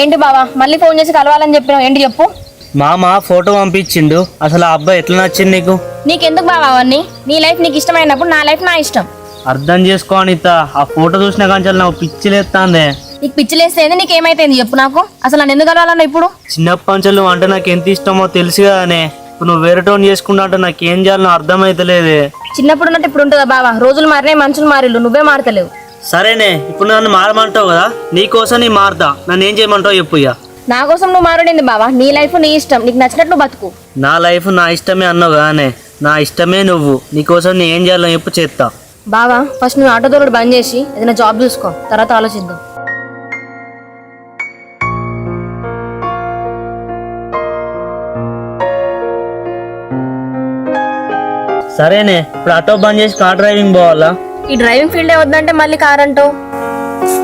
ఏంటి బావా మళ్ళీ ఫోన్ చేసి కలవాలని చెప్పినావు, ఏంటి చెప్పు. మామ ఫోటో పంపించిండు. అసలు ఆ అబ్బాయి ఎట్లా నచ్చింది నీకు? నీకెందుకు బావా అవన్నీ? నీ లైఫ్ నీకు ఇష్టమైనప్పుడు నా లైఫ్ నా ఇష్టం. అర్థం చేసుకో అనిత, ఆ ఫోటో చూసిన కాంచాలి నాకు పిచ్చిలేస్తాందే. నీకు పిచ్చిలేస్తే నీకేమైతుంది చెప్పు నాకు. అసలు నన్ను ఎందుకు కలవాలన్నా ఇప్పుడు? చిన్నప్పటి నుంచి నువ్వు అంటే నాకు ఎంత ఇష్టమో తెలుసు కదనే. ఇప్పుడు నువ్వు వేరే టోన్ చేసుకుంటా అంటే నాకు ఏం చేయాలో అర్థమైతలేదే. చిన్నప్పుడు ఉన్నట్టు ఇప్పుడు ఉంటుందా బావా? రోజులు మారినాయి, మనుషులు మారిళ్ళు, నువ్వే మారతలేవు. సరేనే, ఇప్పుడు నన్ను మారమంటావు కదా, నీకోసం నీ మారుతా. నన్ను ఏం చేయమంటావు చెప్పు ఇక. నా కోసం నువ్వు మారడింది బావా. నీ లైఫ్ నీ ఇష్టం, నీకు నచ్చినట్లు బతుకు. నా లైఫ్ నా ఇష్టమే అన్నావు కదనే, నా ఇష్టమే నువ్వు. నీకోసం నేను ఏం చేయాలో చెప్పు, చేస్తా. బావా ఫస్ట్ నువ్వు ఆటో దొరకడు బంద్ చేసి ఏదైనా జాబ్ చూసుకో, తర్వాత ఆలోచిద్దాం. సరేనే, ఇప్పుడు ఆటో బంద్ చేసి కార్ డ్రైవింగ్ పోవాలా? ఈ డ్రైవింగ్ ఫీల్డ్ వద్దంటే మళ్ళీ కార్ అంటావు.